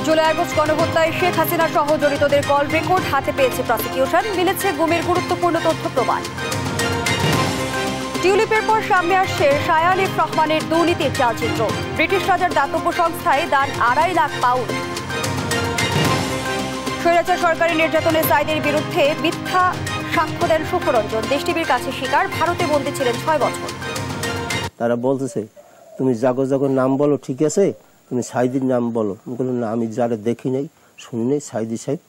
July August গণহত্যায় Sheikh Hasina সহ জড়িতদের call record হাতে পেয়েছে প্রসিকিউশন। মিলেছে গুমের গুরুত্বপূর্ণ তথ্য প্রমাণ। টিউলিপের পর সামনে আসছে শায়ান এফ রহমানের দুর্নীতির চালচিত্র। ব্রিটিশ রাজার দাতব্য সংস্থায় দান 2.5 লাখ পাউন্ড। স্বৈরাচার সরকারি নির্যাতনে সাইদের বিরুদ্ধে মিথ্যা সাক্ষ্য দেন সুখরঞ্জন। দেশ টিভির কাছে স্বীকার, ভারতে বন্দী ছিলেন 6 বছর। তারা বলতেছে তুমি জাগর নাম বলো, ঠিক আছে, তুমি সাইদির নাম বলো। আমি বললাম না, আমি যারা দেখি নাই শুনি নাই, সাইদি সাহেব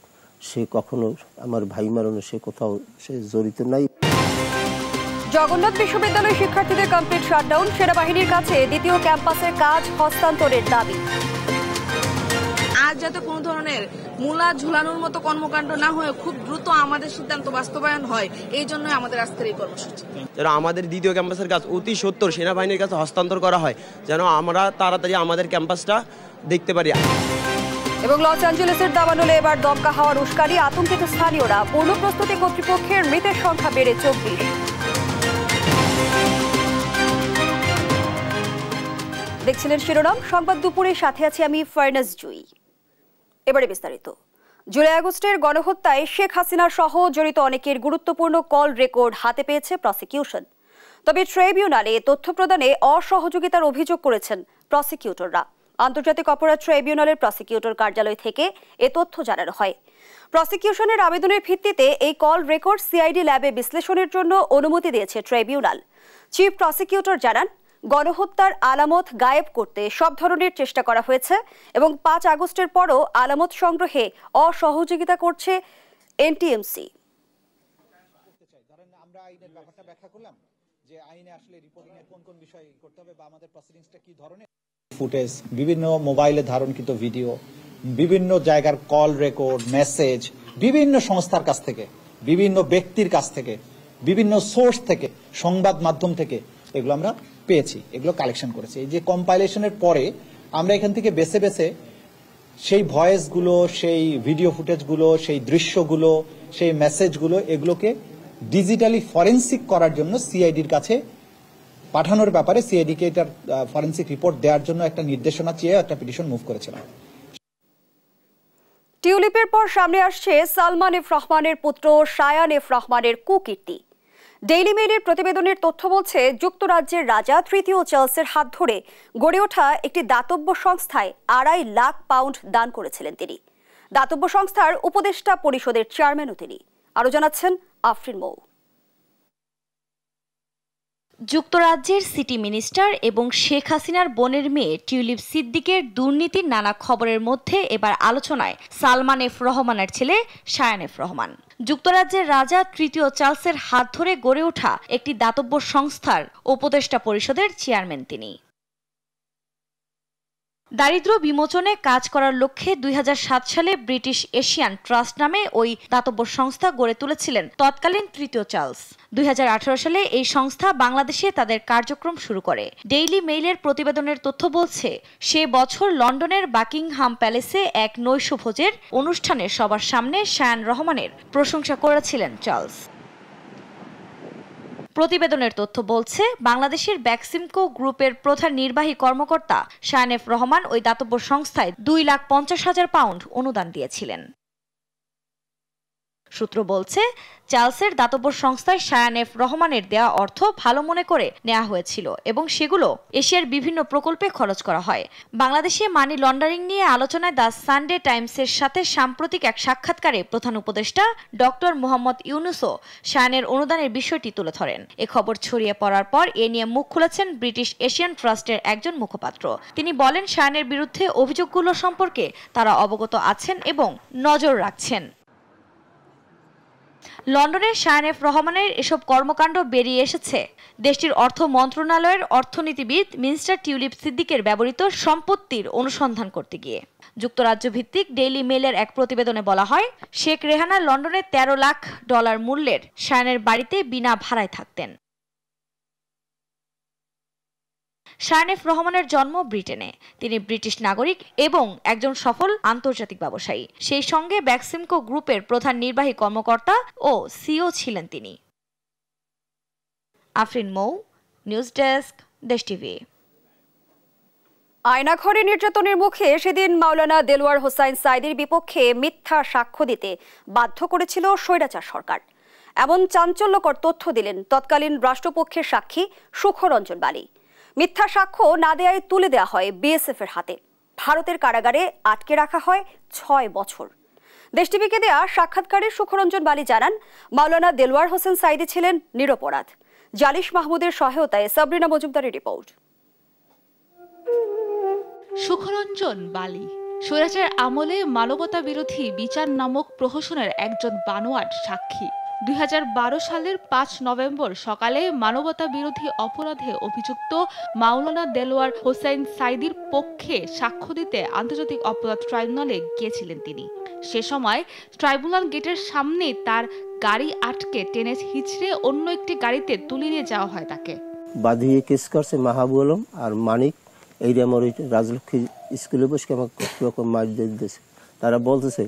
সে কখনো আমার ভাই মারানো, সে কোথাও সে জড়িত নাই। জগন্নাথ বিশ্ববিদ্যালয় শিক্ষার্থীদের কমপ্লিট শাটডাউন। সেনাবাহিনীর কাছে দ্বিতীয় ক্যাম্পাসের কাজ হস্তান্তরের দাবি। আজ যাতে কোনো ধরনের মূলা ঝুলানোর মতো কর্মকাণ্ড না হয়ে খুব দ্রুত আমাদের সিদ্ধান্ত বাস্তবায়ন হয়, এই জন্যই আমাদের আজকের এই কর্মসূচি। যেন আমাদের দ্বিতীয় ক্যাম্পাসের কাজ অতি সত্বর সেনাবাহিনীর কাছে হস্তান্তর করা হয়, যেন আমরা তাড়াতাড়ি আমাদের ক্যাম্পাসটা দেখতে পারি। এবং লস অ্যাঞ্জেলেসের দাবানলে এবার দমকা হাওয়ার উস্কানি, আতঙ্কিত স্থানীয়রা। পূর্ণ প্রস্তুতি কর্তৃপক্ষের মৃতের সংখ্যা বেড়ে 24। দেখছিলেন শিরোনাম সংবাদ দুপুরের সাথে আছি আমি ফারনাজ জুই। এবারে বিস্তারিত। জুলাই আগস্টের গণহত্যায় শেখ হাসিনা সহ জড়িত অনেকের গুরুত্বপূর্ণ কল রেকর্ড হাতে পেয়েছে প্রসিকিউশন। তবে ট্রাইব্যুনালে তথ্য প্রদানে অসহযোগিতার অভিযোগ করেছেন প্রসিকিউটররা। আন্তর্জাতিক অপরাধ ট্রাইব্যুনালের প্রসিকিউটর কার্যালয় থেকে এ তথ্য জানানো হয়। প্রসিকিউশনের আবেদনের ভিত্তিতে এই কল রেকর্ড সিআইডি ল্যাবে বিশ্লেষণের জন্য অনুমতি দিয়েছে ট্রাইব্যুনাল। চিফ প্রসিকিউটর জানান, গণহত্যার আলামত গায়েব করতে সব ধরনের চেষ্টা করা হয়েছে এবং 5 আগস্টের পরও আলামত সংগ্রহে অসহযোগিতা করছে এনটিএমসি। আমরা আইনের ব্যাপারটা ব্যাখ্যা করলাম যে আইনে আসলে রিপোর্টিং এর কোন কোন বিষয় করতে হবে বা আমাদের প্রসিডিংসটা কি ধরনের ফুটেজ, বিভিন্ন মোবাইলে ধারণকৃত ভিডিও, বিভিন্ন জায়গার কল রেকর্ড, মেসেজ, বিভিন্ন সংস্থার কাছ থেকে, বিভিন্ন ব্যক্তির কাছ থেকে, বিভিন্ন সোর্স থেকে, সংবাদ মাধ্যম থেকে এগুলো আমরা পেয়েছি, এগুলো কালেকশন করেছি। এই যে কম্পাইলেশনের পরে আমরা এখান থেকে বেছে বেছে সেই ভয়েসগুলো, সেই ভিডিও ফুটেজগুলো, সেই দৃশ্যগুলো, সেই মেসেজগুলো, এগুলোকে ডিজিটালি ফরেনসিক করার জন্য সিআইডির কাছে পাঠানোর ব্যাপারে সিআইডিকে এটার ফরেনসিক রিপোর্ট দেওয়ার জন্য একটা নির্দেশনা চেয়ে একটা পিটিশন মুভ করেছিলাম। টিউলিপের পর সামনে আসছে সালমান এফ রহমানের পুত্র শায়ান এফ রহমানের কুকীর্তি। ডেইলি মেইলের প্রতিবেদনের তথ্য বলছে, যুক্তরাজ্যের রাজা তৃতীয় চার্লসের হাত ধরে গড়ে ওঠা একটি দাতব্য সংস্থায় 2.5 লাখ পাউন্ড দান করেছিলেন তিনি। দাতব্য সংস্থার উপদেষ্টা পরিষদের চেয়ারম্যানও তিনি। আরো জানাচ্ছেন আফরিন মৌ। যুক্তরাজ্যের সিটি মিনিস্টার এবং শেখ হাসিনার বোনের মেয়ে টিউলিপ সিদ্দিকের দুর্নীতির নানা খবরের মধ্যে এবার আলোচনায় সালমান এফ রহমানের ছেলে শায়ান এফ রহমান। যুক্তরাজ্যের রাজা তৃতীয় চার্লসের হাত ধরে গড়ে ওঠা একটি দাতব্য সংস্থার উপদেষ্টা পরিষদের চেয়ারম্যান তিনি। দারিদ্র্য বিমোচনে কাজ করার লক্ষ্যে 2007 সালে ব্রিটিশ এশিয়ান ট্রাস্ট নামে ওই দাতব্য সংস্থা গড়ে তুলেছিলেন তৎকালীন তৃতীয় চার্লস। 2018 সালে এই সংস্থা বাংলাদেশে তাদের কার্যক্রম শুরু করে। ডেইলি মেইলের প্রতিবেদনের তথ্য বলছে, সে বছর লন্ডনের বাকিংহাম প্যালেসে এক নৈশভোজের অনুষ্ঠানে সবার সামনে শায়ান রহমানের প্রশংসা করেছিলেন চার্লস। প্রতিবেদনের তথ্য বলছে, বাংলাদেশের ব্যাক্সিমকো গ্রুপের প্রধান নির্বাহী কর্মকর্তা শায়ান এফ রহমান ওই দাতব্য সংস্থায় 2,50,000 পাউন্ড অনুদান দিয়েছিলেন। সূত্র বলছে, চার্লসের দাতব্য সংস্থায় শায়ান এফ রহমানের দেয়া অর্থ ভালো মনে করে নেওয়া হয়েছিল এবং সেগুলো এশিয়ার বিভিন্ন প্রকল্পে খরচ করা হয়। বাংলাদেশে মানি লন্ডারিং নিয়ে আলোচনায় দ্য সানডে টাইমসের সাথে সাম্প্রতিক এক সাক্ষাৎকারে প্রধান উপদেষ্টা ডক্টর মোহাম্মদ ইউনুসও শায়ানের অনুদানের বিষয়টি তুলে ধরেন। এ খবর ছড়িয়ে পড়ার পর এ নিয়ে মুখ খুলেছেন ব্রিটিশ এশিয়ান ট্রাস্টের একজন মুখপাত্র। তিনি বলেন, শায়ানের বিরুদ্ধে অভিযোগগুলো সম্পর্কে তারা অবগত আছেন এবং নজর রাখছেন। লন্ডনের শায়ান এফ রহমানের এসব কর্মকাণ্ড বেরিয়ে এসেছে দেশটির অর্থ মন্ত্রণালয়ের অর্থনীতিবিদ মিস্টার টিউলিপ সিদ্দিকের ব্যবহৃত সম্পত্তির অনুসন্ধান করতে গিয়ে। যুক্তরাজ্য ভিত্তিক ডেইলি মেইলের এক প্রতিবেদনে বলা হয়, শেখ রেহানা লন্ডনে $13 লাখ মূল্যের শায়ানের বাড়িতে বিনা ভাড়ায় থাকতেন। শায়ান এফ রহমানের জন্ম ব্রিটেনে। তিনি ব্রিটিশ নাগরিক এবং একজন সফল আন্তর্জাতিক ব্যবসায়ী। সেই সঙ্গে ব্যাক্সিমকো গ্রুপের প্রধান নির্বাহী কর্মকর্তা ও সিইও ছিলেন তিনি। আফরিন মৌ, নিউজ ডেস্ক, দেশ টিভি। আয়নাঘরে নির্যাতনের মুখে সেদিন মাওলানা দেলোয়ার হোসাইন সাঈদীর বিপক্ষে মিথ্যা সাক্ষ্য দিতে বাধ্য করেছিল স্বৈরাচার সরকার। এমন চাঞ্চল্যকর তথ্য দিলেন তৎকালীন রাষ্ট্রপক্ষের সাক্ষী সুখরঞ্জন বালী। মিথ্যা সাক্ষ্য না দেয়ায় তুলে দেওয়া হয় বিএসএফ এর হাতে। ভারতের কারাগারে আটকে রাখা হয় 6 বছর। দেশ টিভিকে দেয়া সাক্ষাৎকারে সুখরঞ্জন বালী জানান, মাওলানা দেলোয়ার হোসেন সাঈদী ছিলেন নিরপরাধ। জালিস মাহমুদের সহায়তায় সাবরিনা মজুমদারের রিপোর্ট। সুখরঞ্জন বালী স্বৈরাচার আমলে মানবতা বিরোধী বিচার নামক প্রহসনের একজন বানোয়াট সাক্ষী। 2012 সালের 5 নভেম্বর সকালে মানবতা বিরোধী অপরাধে অভিযুক্ত মাওলানা দেলোয়ার হোসাইন সাঈদীর পক্ষে সাক্ষ্য দিতে আন্তর্জাতিক অপরাধ ট্রাইব্যুনালে গিয়েছিলেন তিনি। সে সময় ট্রাইব্যুনাল গেটের সামনে তার গাড়ি আটকে টেনে হিচড়ে অন্য একটি গাড়িতে তুলে নিয়ে যাওয়া হয় তাকে। বাদিয়ে কেস করছে মাহবুব আলম আর মানিক, এইটা আমার ওই রাজলক্ষ্মী স্কুলে বসে আমাকে রকম মার দিয়েছে। তারা বলতেছে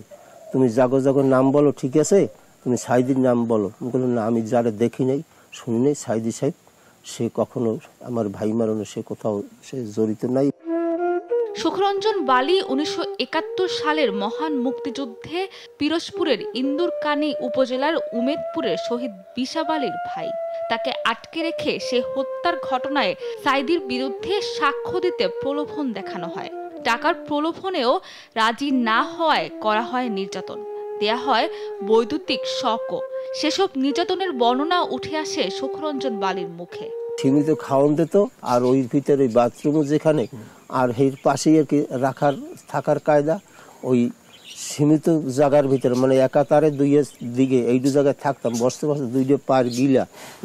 তুমি জাগো নাম বলো, ঠিক আছে, তুমি সাঈদীর নাম বলো। আমি বললাম না, আমি যারা দেখি নাই শুনি নাই, সাঈদী সাহেব সে কখনো আমার ভাই মারানো সে কোথাও সে জড়িত নাই। সুখরঞ্জন বালী 1971 সালের মহান মুক্তিযুদ্ধে পিরোজপুরের ইন্দুরকানী উপজেলার উমেদপুরের শহীদ বিশাব আলীর ভাই। তাকে আটকে রেখে সে হত্যার ঘটনায় সাঈদীর বিরুদ্ধে সাক্ষ্য দিতে প্রলোভন দেখানো হয়। টাকার প্রলোভনেও রাজি না হওয়ায় করা হয় নির্যাতন, দেয়া হয় বৈদ্যুতিক শকও। সেসব নির্যাতনের বর্ণনা উঠে আসে সুখরঞ্জন বালীর মুখে। সীমিত খাওয়ান দিত, আর ওই ভিতরে বাথরুম যেখানে আর এর পাশেই আর কি রাখার থাকার কায়দা, ওই সীমিত জায়গার ভিতরে মানে একাতারে দুই দিকে এই দু জায়গায় থাকতাম, বসতে বসতে দুইটা পার গিলা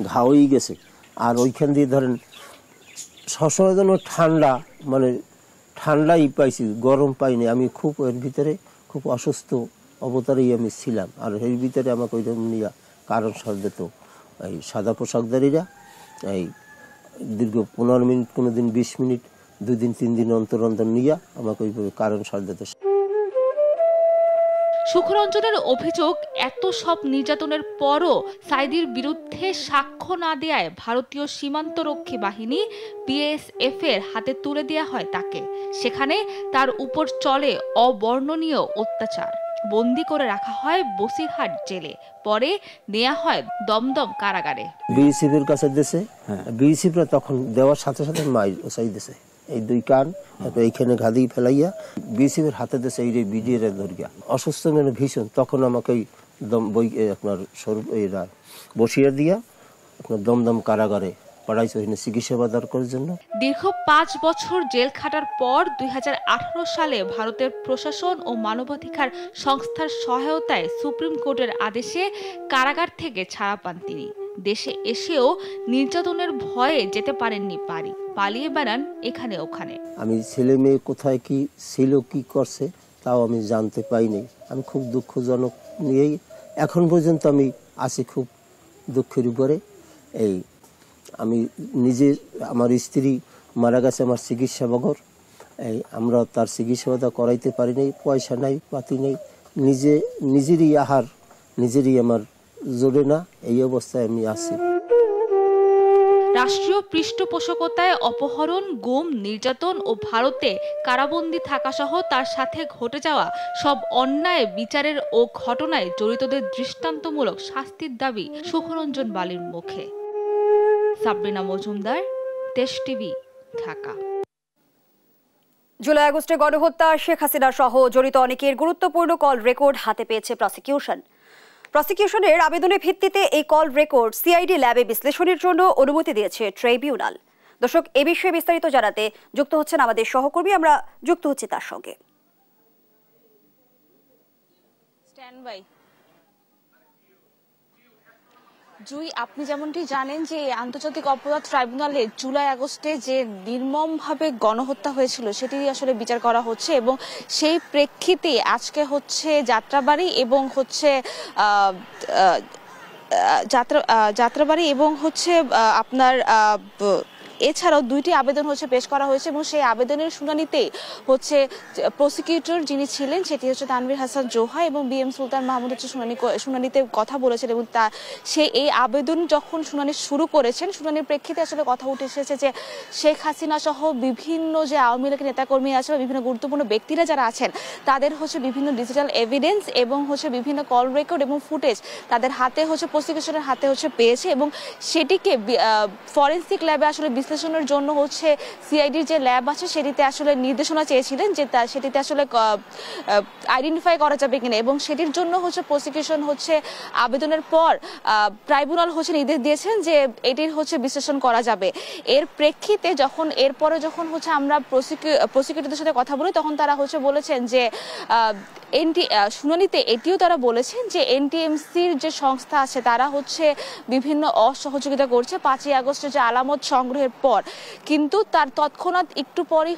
ঘা হয়ে গেছে। আর ওইখান দিয়ে ধরেন সবসময় যেন ঠান্ডা, মানে ঠান্ডাই পাইছি, গরম পাইনি। আমি খুব এর ভিতরে খুব অসুস্থ অবতারেই আমি ছিলাম। আর এর ভিতরে আমাকে ওইরকম নিয়ে কারণ সর দিত এই সাদা পোশাকধারীরা। এই দীর্ঘ 15 মিনিট, কোনোদিন 20 মিনিট, 2 দিন 3 দিন অন্তর অন্তর নিয়ে আমাকে ওইভাবে কারণ সর দিত। সুখরঞ্জনের অভিযোগ, এত সব নির্যাতনের পরও সাঈদীর বিরুদ্ধে সাক্ষ্য না দেয়ায় ভারতীয় সীমান্তরক্ষী বাহিনী বিএসএফ এর হাতে তুলে দেয়া হয় তাকে। সেখানে তার উপর চলে অবর্ণনীয় অত্যাচার। বন্দি করে রাখা হয় বসিরহাট জেলে, পরে নেওয়া হয় দমদম কারাগারে। বিএসএফ এর কাছে দেশে বিএসএফরা তখন দেওয়ার সাথে সাথে মাই ওসাই দেশে এই 2 কান এইখানে ঘাদি ফেলাইয়া বিএসএফ এর হাতে দেশে এই বিডিএর ধরিয়া অসুস্থ মানে ভীষণ। তখন আমাকে আপনার স্বরূপ এরা বসিয়ে দিয়া আপনার দমদম কারাগারে পাঠাইছে চিকিৎসা বাদার করার জন্য। দীর্ঘ 5 বছর জেল খাটার পর 2018 সালে ভারতের প্রশাসন ও মানবাধিকার সংস্থার সহায়তায় সুপ্রিম কোর্টের আদেশে কারাগার থেকে ছাড়া পান তিনি। দেশে এসেও নির্যাতনের ভয়ে যেতে পারেননি বাড়ি, পালিয়ে বেড়ান এখানে ওখানে। আমি ছেলে মেয়ে কোথায় কি ছিল, কি করছে তাও আমি জানতে পাইনি। আমি খুব দুঃখজনক নিয়েই এখন পর্যন্ত আমি আছি খুব দুঃখের উপরে। এই আমি নিজে, আমার স্ত্রী মারা গেছে আমার চিকিৎসা বগর, এই আমরা তার চিকিৎসা করাইতে পারি নাই, পয়সা নাই, পাতি নেই, নিজেরই আহার নিজেরই আমার জোরে না, এই অবস্থায় আমি আছি। রাষ্ট্রীয় পৃষ্ঠপোষকতায় অপহরণ, গুম, নির্যাতন ও ভারতে কারাবন্দী থাকা সহ তার সাথে ঘটে যাওয়া সব অন্যায় বিচারের ও ঘটনায় জড়িতদের দৃষ্টান্তমূলক শাস্তির দাবি সুখরঞ্জন বালীর মুখে। সাবরিনা মজুমদার, দেশ টিভি, ঢাকা। জুলাই আগস্টে গণহত্যা, শেখ হাসিনা সহ জড়িত অনেকের গুরুত্বপূর্ণ কল রেকর্ড হাতে পেয়েছে প্রসিকিউশনের আবেদনের ভিত্তিতে এই কল রেকর্ড সিআইডি ল্যাবে বিশ্লেষণের জন্য অনুমতি দিয়েছে ট্রাইব্যুনাল। দর্শক, এ বিষয়ে বিস্তারিত জানাতে যুক্ত হচ্ছেন আমাদের সহকর্মী, আমরা যুক্ত হচ্ছি তার সঙ্গে। জুই, আপনি যেমনটি জানেন যে আন্তর্জাতিক অপরাধ ট্রাইব্যুনালে জুলাই আগস্টে যে নির্মমভাবে গণহত্যা হয়েছিল সেটি আসলে বিচার করা হচ্ছে, এবং সেই প্রেক্ষিতে আজকে হচ্ছে যাত্রাবাড়ী এবং হচ্ছে যাত্রাবাড়ী এবং হচ্ছে আপনার এছাড়াও 2টি আবেদন পেশ করা হয়েছে এবং সেই আবেদনের শুনানিতে প্রসিকিউটর যিনি ছিলেন সেটি তানভীর হাসান জোহা এবং BM সুলতান মাহমুদ শুনানিতে কথা বলেছেন এবং সে এই আবেদন যখন শুনানি শুরু করেছেন শুনানির প্রেক্ষিতে কথা উঠে এসেছে যে শেখ হাসিনা সহ বিভিন্ন যে আওয়ামী লীগের নেতাকর্মী আছে বা বিভিন্ন গুরুত্বপূর্ণ ব্যক্তিরা যারা আছেন তাদের বিভিন্ন ডিজিটাল এভিডেন্স এবং বিভিন্ন কল রেকর্ড এবং ফুটেজ তাদের হাতে প্রসিকিউশনের হাতে পেয়েছে এবং সেটিকে ফরেনসিক ল্যাবে বিশ্লেষণের জন্য সিআইডির যে ল্যাব আছে সেটিতে নির্দেশনা চেয়েছিলেন যে সেটিতে আইডেন্টিফাই করা যাবে কিনা এবং সেটির জন্য প্রসিকিউশন আবেদনের পর ট্রাইব্যুনাল নির্দেশ দিয়েছেন যে এটির বিশ্লেষণ করা যাবে। এর প্রেক্ষিতে এরপরে যখন আমরা প্রসিকিউটরদের সাথে কথা বলি তখন তারা বলেছেন যে শুনানিতে এটিও তারা বলেছেন যে এনটিএমসির যে সংস্থা আছে তারা বিভিন্ন অসহযোগিতা করছে 5ই আগস্টে যে আলামত সংগ্রহের পর, কিন্তু তার তৎক্ষণাৎ একটু পরই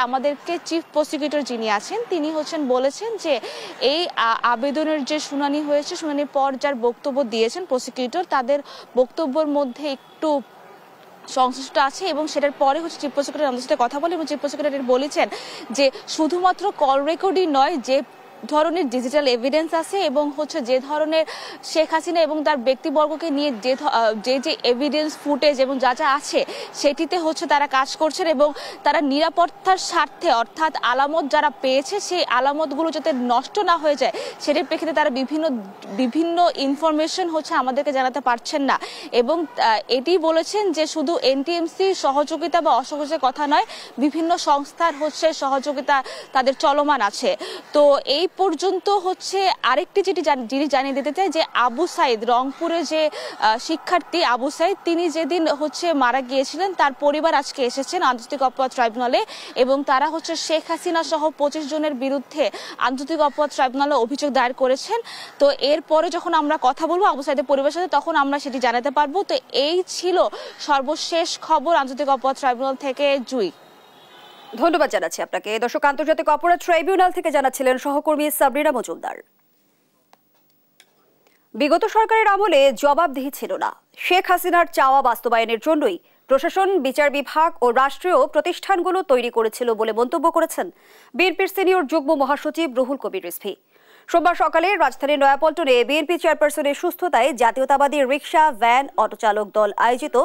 আমাদেরকে চিফ প্রসিকিউটর যিনি আছেন তিনি বলেছেন যে এই আবেদনের যে শুনানি হয়েছে শুনানির পর যার বক্তব্য দিয়েছেন প্রসিকিউটর তাদের বক্তব্যের মধ্যে একটু সংশ্লিষ্ট আছে এবং সেটার পরে চিফ প্রসিকিউটর আমাদের সাথে কথা বলে এবং চিফ প্রসিকিউটর বলেছেন যে শুধুমাত্র কল রেকর্ডই নয়, যে ধরনের ডিজিটাল এভিডেন্স আছে এবং যে ধরনের শেখ হাসিনা এবং তার ব্যক্তিবর্গকে নিয়ে যে এভিডেন্স ফুটেজ এবং যা যা আছে সেটিতে তারা কাজ করছেন এবং তারা নিরাপত্তার স্বার্থে অর্থাৎ আলামত যারা পেয়েছে সেই আলামতগুলো যাতে নষ্ট না হয়ে যায় সেটির প্রেক্ষিতে তারা বিভিন্ন ইনফরমেশন আমাদেরকে জানাতে পারছেন না এবং এটি বলেছেন যে শুধু এনটিএমসির সহযোগিতা বা অসহযোগিতার কথা নয়, বিভিন্ন সংস্থার সহযোগিতা তাদের চলমান আছে। তো এই পর্যন্ত আরেকটি যিনি জানিয়ে দিতে চাই যে আবু সাইদ, রংপুরে যে শিক্ষার্থী আবু সাইদ, তিনি যেদিন মারা গিয়েছিলেন তার পরিবার আজকে এসেছেন আন্তর্জাতিক অপরাধ ট্রাইব্যুনালে এবং তারা শেখ হাসিনা সহ 25 জনের বিরুদ্ধে আন্তর্জাতিক অপরাধ ট্রাইব্যুনালে অভিযোগ দায়ের করেছেন। তো এরপরে যখন আমরা কথা বলবো আবু সাইদের পরিবারের সাথে তখন আমরা সেটি জানাতে পারবো। তো এই ছিল সর্বশেষ খবর আন্তর্জাতিক অপরাধ ট্রাইব্যুনাল থেকে। জুই, ধন্যবাদ জানাচ্ছি আপনাকে। দর্শক, আন্তর্জাতিক অপরাধ ট্রাইব্যুনাল থেকে জানাচ্ছিলেন সহকর্মী সাবরিনা মজুমদার। বিগত সরকারের আমলে জবাবদিহি ছিল না, শেখ হাসিনার চাওয়া বাস্তবায়নের জন্যই প্রশাসন, বিচার বিভাগ ও রাষ্ট্রীয় প্রতিষ্ঠানগুলো তৈরি করেছিল বলে মন্তব্য করেছেন বিএনপির সিনিয়র যুগ্ম মহাসচিব রুহুল কবির রিজভী। সোমবার সকালে রাজধানীর নয়াপল্টনে বিএনপি চেয়ারপারসনের সুস্থতায় জাতীয়তাবাদী রিকশা, ভ্যান, অটোচালক দল আয়োজিত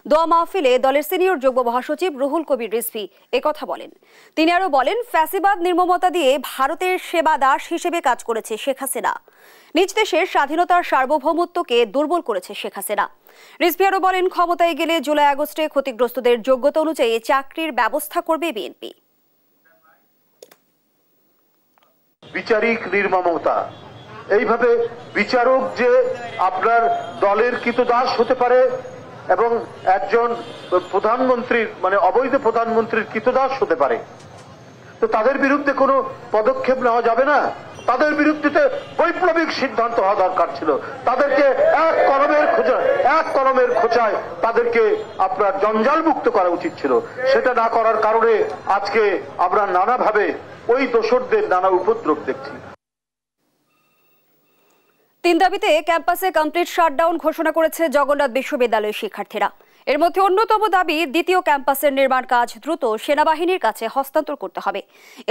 দোয়া মাহফিলে দলের সিনিয়র যুগ্ম মহাসচিব রুহুল কবির রিজভী একথা বলেন। তিনি আরও বলেন, ফ্যাসিবাদ নির্মমতা দিয়ে ভারতের সেবা দাস হিসেবে কাজ করেছে শেখ হাসিনা। নিজ দেশের স্বাধীনতার সার্বভৌমত্বকে দুর্বল করেছে শেখ হাসিনা। রিজভী আরও বলেন, ক্ষমতায় গেলে জুলাই আগস্টে ক্ষতিগ্রস্তদের যোগ্যতা অনুযায়ী চাকরির ব্যবস্থা করবে বিএনপি। বিচারিক নির্মমতা, এইভাবে বিচারক যে আপনার দলের কৃতদাস হতে পারে এবং একজন প্রধানমন্ত্রীর অবৈধ প্রধানমন্ত্রীর কৃতদাস হতে পারে, তো তাদের বিরুদ্ধে কোনো পদক্ষেপ নেওয়া যাবে না। তাদের বিরুদ্ধে বৈপ্লবিক সিদ্ধান্ত হওয়া দরকার ছিল। তাদেরকে এক কলমের খোঁচায় তাদেরকে আপনার জঞ্জাল মুক্ত করা উচিত ছিল। সেটা না করার কারণে আজকে আমরা নানাভাবে ওই দোষরদের নানা উপদ্রব দেখছি। 3 দাবিতে ক্যাম্পাসে কমপ্লিট শাটডাউন ঘোষণা করেছে জগন্নাথ বিশ্ববিদ্যালয়ের শিক্ষার্থীরা। এর মধ্যে অন্যতম দাবি, দ্বিতীয় ক্যাম্পাসের নির্মাণ কাজ দ্রুত সেনাবাহিনীর কাছে হস্তান্তর করতে হবে।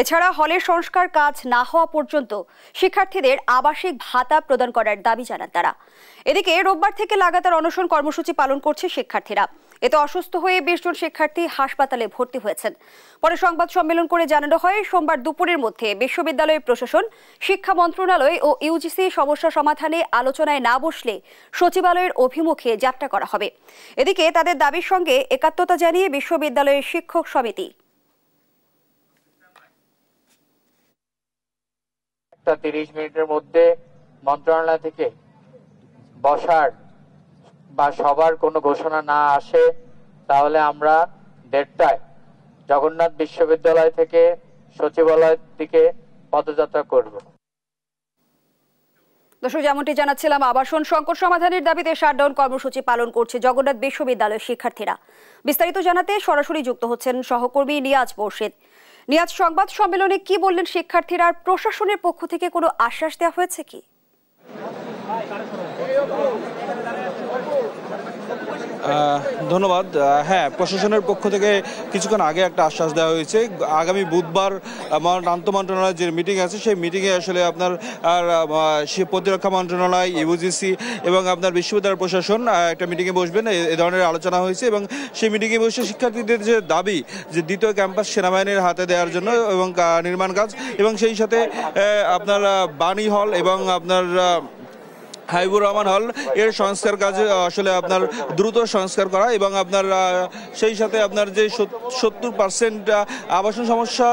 এছাড়া হলের সংস্কার কাজ না হওয়া পর্যন্ত শিক্ষার্থীদের আবাসিক ভাতা প্রদান করার দাবি জানান তারা। এদিকে রোববার থেকে লাগাতার অনশন কর্মসূচি পালন করছে শিক্ষার্থীরা। এতে অসুস্থ হয়ে 20 জন শিক্ষার্থী হাসপাতালে ভর্তি হয়েছেন। পরে সংবাদ সম্মেলন করে জানানো হয়, সোমবার দুপুরের মধ্যে বিশ্ববিদ্যালয় প্রশাসন, শিক্ষা মন্ত্রণালয় ও ইউজিসি সমস্যা সমাধানে আলোচনায় না বসলে সচিবালয়ের অভিমুখে যাত্রা করা হবে। এদিকে তাদের দাবির সঙ্গে একাত্মতা জানিয়ে বিশ্ববিদ্যালয়ের শিক্ষক সমিতি 30 মিনিটের মধ্যে মন্ত্রণালয় থেকে বসার বা সবার কোনো ঘোষণা না আসে তাহলে আমরা 1:30টায় জগন্নাথ বিশ্ববিদ্যালয় থেকে সচিবালয়ের দিকে পদযাত্রা করব। দর্শক, যেমনটি জানাচ্ছিলাম, আবাসন সংকট সমাধানের দাবিতে শাটডাউন কর্মসূচি পালন করছে জগন্নাথ বিশ্ববিদ্যালয়ের শিক্ষার্থীরা। বিস্তারিত জানাতে সরাসরি যুক্ত হচ্ছেন সহকর্মী নিয়াজ মোর্শেদ। নিয়াজ, সংবাদ সম্মেলনে কি বললেন শিক্ষার্থীরা? প্রশাসনের পক্ষ থেকে কোনো আশ্বাস দেওয়া হয়েছে কি? ধন্যবাদ। হ্যাঁ, প্রশাসনের পক্ষ থেকে কিছুক্ষণ আগে একটা আশ্বাস দেওয়া হয়েছে। আগামী বুধবার আন্তঃ মন্ত্রণালয়ের যে মিটিং আছে সেই মিটিংয়ে আসলে আপনার প্রতিরক্ষা মন্ত্রণালয়, ইউজিসি এবং আপনার বিশ্ববিদ্যালয় প্রশাসন একটা মিটিংয়ে বসবেন, এ ধরনের আলোচনা হয়েছে। এবং সেই মিটিংয়ে বসে শিক্ষার্থীদের যে দাবি যে দ্বিতীয় ক্যাম্পাস সেনাবাহিনীর হাতে দেওয়ার জন্য এবং নির্মাণ কাজ, এবং সেই সাথে আপনার বাণী হল এবং আপনার হাবিবুর রহমান হল এর সংস্কার কাজে আসলে আপনার দ্রুত সংস্কার করা, এবং আপনার সেই সাথে আপনার যে 70% আবাসন সমস্যা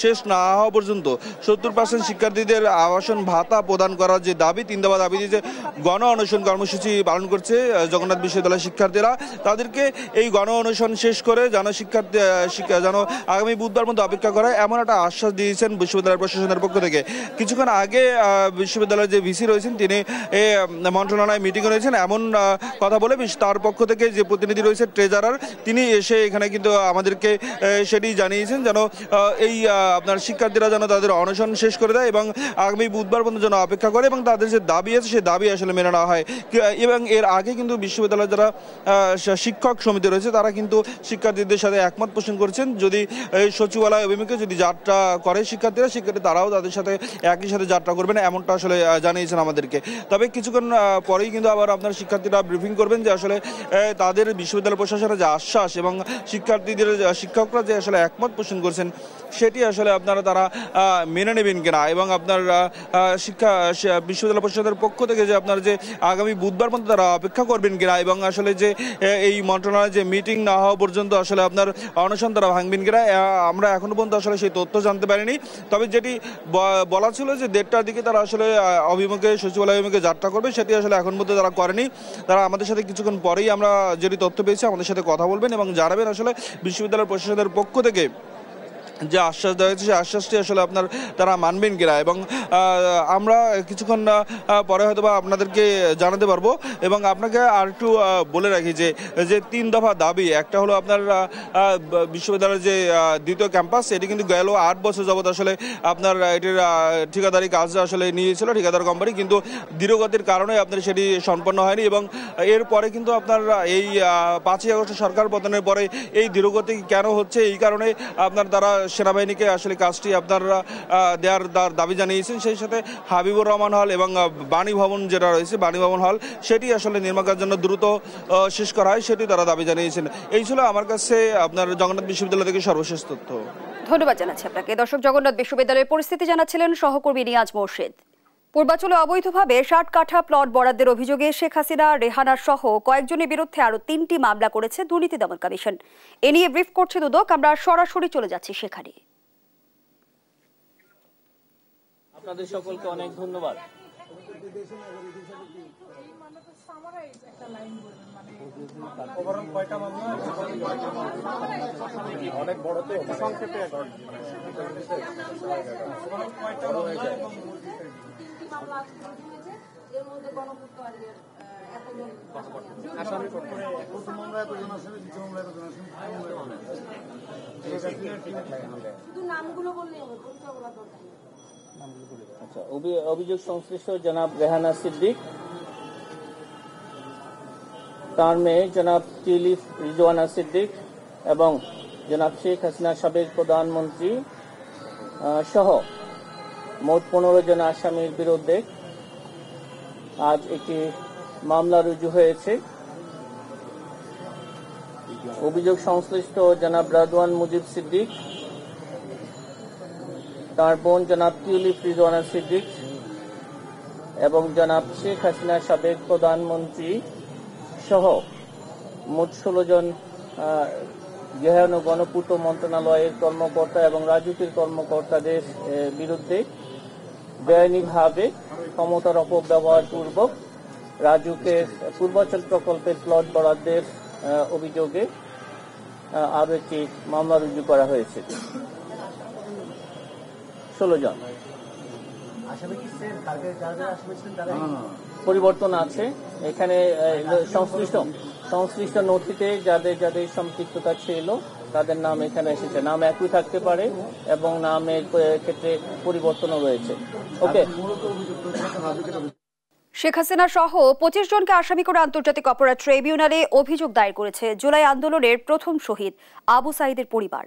শেষ না হওয়া পর্যন্ত 70% শিক্ষার্থীদের আবাসন ভাতা প্রদান করার যে দাবি, 3 দফা দাবি যে গণ অনশন কর্মসূচি পালন করছে জগন্নাথ বিশ্ববিদ্যালয়ের শিক্ষার্থীরা, তাদেরকে এই গণ অনশন শেষ করে যেন যেন আগামী বুধবার মধ্যে অপেক্ষা করে এমন একটা আশ্বাস দিয়েছেন বিশ্ববিদ্যালয় প্রশাসনের পক্ষ থেকে। কিছুক্ষণ আগে বিশ্ববিদ্যালয়ের যে ভিসি রয়েছেন তিনি মন্ত্রণালয় মিটিং রয়েছেন এমন কথা বলে তার পক্ষ থেকে যে প্রতিনিধি রয়েছে ট্রেজারার, তিনি এসে এখানে কিন্তু আমাদেরকে সেটি জানিয়েছেন যেন এই আপনার শিক্ষার্থীরা যেন তাদের অনশন শেষ করে দেয় এবং আগামী বুধবার পর্যন্ত যেন অপেক্ষা করে এবং তাদের যে দাবি আছে সেই দাবি আসলে মেনে নেওয়া হয়। এবং এর আগে কিন্তু বিশ্ববিদ্যালয়ের যারা শিক্ষক সমিতি রয়েছে তারা কিন্তু শিক্ষার্থীদের সাথে একমত পোষণ করছেন, যদি সচিবালয় অভিমুখে যদি যাত্রা করে শিক্ষার্থীরা, তারাও তাদের সাথে একই সাথে যাত্রা করবেন এমনটা আসলে জানিয়েছেন আমাদেরকে। তবে কিছুক্ষণ পরেই কিন্তু আবার আপনার শিক্ষার্থীরা ব্রিফিং করবেন যে আসলে তাদের বিশ্ববিদ্যালয় প্রশাসনের যে আশ্বাস এবং শিক্ষকরা যে আসলে একমত পোষণ করছেন সেটি আসলে তারা মেনে নেবেন কিনা, এবং আপনার বিশ্ববিদ্যালয় প্রশাসনের পক্ষ থেকে যে আপনার যে আগামী বুধবার পর্যন্ত তারা অপেক্ষা করবেন কিনা, এবং আসলে যে এই মন্ত্রণালয়ের যে মিটিং না হওয়া পর্যন্ত আসলে আপনার অনশন তারা ভাঙবেন কিনা, আমরা এখনো পর্যন্ত আসলে সেই তথ্য জানতে পারিনি। তবে যেটি বলা ছিল যে 1:30টার দিকে তারা আসলে সচিবালয় অভিমুখে যাত্রা করবে, সেটি আসলে এখন পর্যন্ত তারা করেনি। তারা আমাদের সাথে কিছুক্ষণ পরেই আমরা যেটি তথ্য পেয়েছি আমাদের সাথে কথা বলবেন এবং জানাবেন আসলে বিশ্ববিদ্যালয় প্রশাসনের পক্ষ থেকে যে আশ্বাস দেওয়া হয়েছে সেই আশ্বাসটি আসলে তারা মানবেন কিনা, এবং আমরা কিছুক্ষণ পরে হয়তো বা আপনাদেরকে জানাতে পারবো। এবং আপনাকে আর একটু বলে রাখি যে 3 দফা দাবি, একটা হলো আপনার বিশ্ববিদ্যালয়ের যে দ্বিতীয় ক্যাম্পাস, এটি কিন্তু গেল 8 বছর যাবত আসলে আপনার এটির ঠিকাদারি কাজ আসলে নিয়েছিল ঠিকাদার কোম্পানি, কিন্তু ধীরগতির কারণে আপনার সেটি সম্পন্ন হয়নি। এবং এরপরে কিন্তু আপনার এই 5ই আগস্ট সরকার পতনের পরে এই ধীরগতি কেন হচ্ছে, এই কারণে তারা সেনাবাহিনীকে আসলে কাজটি দেওয়ার দাবি জানিয়েছেন। সেই সাথে হাবিবুর রহমান হল এবং বাণী ভবন যেটা রয়েছে, বাণী ভবন হল, সেটি আসলে নির্মাণ কাজের জন্য দ্রুত শেষ করা হয়, সেটি তারা দাবি জানিয়েছেন। এই ছিল আমার কাছে আপনার জগন্নাথ বিশ্ববিদ্যালয় থেকে সর্বশেষ তথ্য। ধন্যবাদ জানাচ্ছি আপনাকে। দর্শক, জগন্নাথ বিশ্ববিদ্যালয়ের পরিস্থিতি জানাচ্ছিলেন সহকর্মী নিয়াজ মোর্শেদ। পূর্বাঞ্চলে অবৈধভাবে 60 কাঠা প্লট বরাদ্দের অভিযোগে শেখ হাসিনা, রেহানা সহ কয়েকজনের বিরুদ্ধে আরো 3টি মামলা করেছে দুর্নীতি দমন কমিশন। এ নিয়ে ব্রিফ করছে দুদক। আমরা সরাসরি চলে যাচ্ছি সেখানে। আপনাদের সকলকে অনেক ধন্যবাদ। অনেক বড় তো সংক্ষেপে অভিযোগ সংশ্লিষ্ট জনাব রেহানা সিদ্দিক, তার মেয়ে জনাব টিউলিপ রিজওয়ানা সিদ্দিক এবং জনাব শেখ হাসিনা সাবেক প্রধানমন্ত্রী সহ মোট 15 জন আসামির বিরুদ্ধে আজ একটি মামলা রুজু হয়েছে। অভিযোগ সংশ্লিষ্ট জনাব রাদওয়ান মুজিব সিদ্দিক, তার বোন জনাব টিউলিপ রিজওয়ানা সিদ্দিক এবং জনাব শেখ হাসিনা সাবেক প্রধানমন্ত্রী সহ মোট 16 জন গৃহায়ন ও গণপূর্ত মন্ত্রণালয়ের কর্মকর্তা এবং রাজুকের কর্মকর্তাদের বিরুদ্ধে বেআইনিভাবে ক্ষমতার অপব্যবহার পূর্বক রাজুকের পূর্বাঞ্চল প্রকল্পের প্লট বরাদ্দের অভিযোগে আরো একটি মামলা রুজু করা হয়েছে। 16 জন পরিবর্তন আছে এখানে। সংশ্লিষ্ট নথিতে যাদের যাদের সম্পৃক্ততা ছিল তাদের নাম এখানে এসেছে। নাম একই থাকতে পারে এবং নামের ক্ষেত্রে পরিবর্তনও রয়েছে। ওকে। শেখ হাসিনা সহ 25 জনকে আসামি করে আন্তর্জাতিক অপরাধ ট্রাইব্যুনালে অভিযোগ দায়ের করেছে জুলাই আন্দোলনের প্রথম শহীদ আবু সাঈদের পরিবার।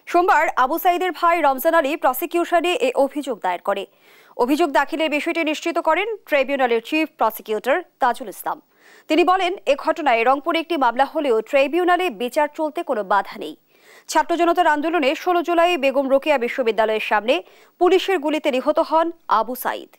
সোমবার আবু সাঈদের ভাই রমজান আলী প্রসিকিউশনে এই অভিযোগ দায়ের করে। অভিযোগ দাখিলের বিষয়টি নিশ্চিত করেন ট্রাইব্যুনালের চিফ প্রসিকিউটর তাজুল ইসলাম। তিনি বলেন, এ ঘটনায় রংপুরে একটি মামলা হলেও ট্রাইব্যুনালে বিচার চলতে কোনো বাধা নেই। ছাত্র জনতার আন্দোলনে 16 জুলাই বেগম রোকেয়া বিশ্ববিদ্যালয়ের সামনে পুলিশের গুলিতে নিহত হন আবু সাঈদ।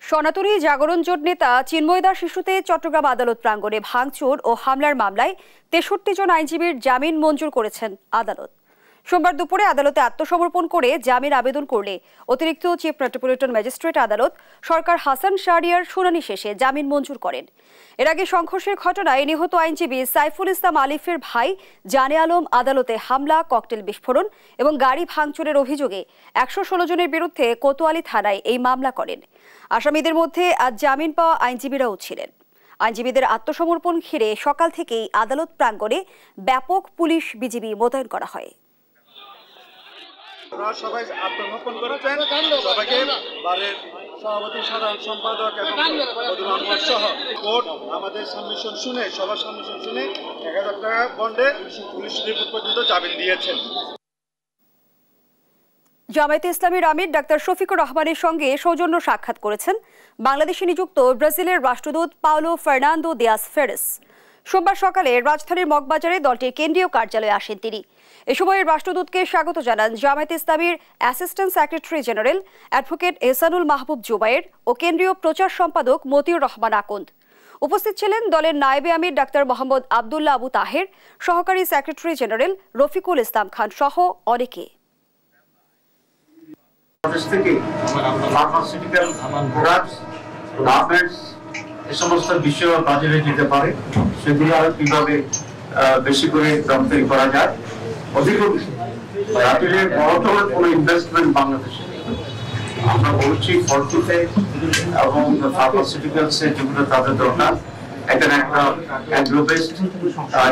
সনাতনী জাগরণ জোট নেতা চিন্ময় দাস ইস্যুতে চট্টগ্রাম আদালত প্রাঙ্গণে ভাঙচুর ও হামলার মামলায় 63 জন আইনজীবীর জামিন মঞ্জুর করেছেন আদালত। সোমবার দুপুরে আদালতে আত্মসমর্পণ করে জামিন আবেদন করলে অতিরিক্ত চিফ মেট্রোপলিটন ম্যাজিস্ট্রেট আদালত সরকার হাসান শাহরিয়ার শুনানি শেষে জামিন মঞ্জুর করেন। এর আগে সংঘর্ষের ঘটনায় নিহত আইনজীবী সাইফুল ইসলাম আলিফের ভাই জানে আলম আদালতে হামলা, ককটেল বিস্ফোরণ এবং গাড়ি ভাঙচুরের অভিযোগে 116 জনের বিরুদ্ধে কোতোয়ালি থানায় এই মামলা করেন। আসামিদের মধ্যে আজ জামিন পাওয়া আইনজীবীরাও ছিলেন। আইনজীবীদের আত্মসমর্পণ ঘিরে সকাল থেকেই আদালত প্রাঙ্গণে ব্যাপক পুলিশ বিজিবি মোতায়েন করা হয়। সবাই আত্মসমর্পণ করেছেন। সবাইকে বারের সভাপতি, সাধারণ সম্পাদক এবং সহ কোর্ট আমাদের সাবমিশন শুনে, সবার সাবমিশন শুনে 1000 টাকা বন্ডে পুলিশ রিপোর্ট পর্যন্ত জামিন দিয়েছেন। জামায়াতে ইসলামীর আমির ডাক্তার শফিকুর রহমানের সঙ্গে সৌজন্য সাক্ষাৎ করেছেন বাংলাদেশে নিযুক্ত ব্রাজিলের রাষ্ট্রদূত পাওলো ফার্নান্দো দিয়াস ফেরেস। সোমবার সকালে রাজধানীর মগবাজারে দলটির কেন্দ্রীয় কার্যালয়ে আসেন তিনি। এ সময় রাষ্ট্রদূতকে স্বাগত জানান জামায়াতে ইসলামীর assistant secretary general advocate Ehsanul Mahbub Zubair ও কেন্দ্রীয় প্রচার সম্পাদক মতিউর রহমান আকন্দ। উপস্থিত ছিলেন দলের নায়েবে আমির ডাক্তার মোহাম্মদ আবদুল্লাহ আবু তাহের, সহকারী সেক্রেটারি জেনারেল রফিকুল ইসলাম খান সহ অনেকে। এই সমস্ত বিষয় বাজারে যেতে পারে, সেগুলো আর কিভাবে বেশি করে রপ্তানি করা যায়। অধিকন্তু ব্রাজিলের বড় কোনো ইনভেস্টমেন্ট বাংলাদেশে আমরা বলছি ফলটুতে এবং ফার্মাসিউটিক্যালসে যেগুলো তাদের দরকার, এখানে একটা অ্যাগ্রো বেসড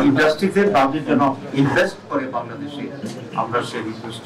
ইন্ডাস্ট্রিতে তাদের যেন ইনভেস্ট করে বাংলাদেশে, আমরা সেই রিকোয়েস্ট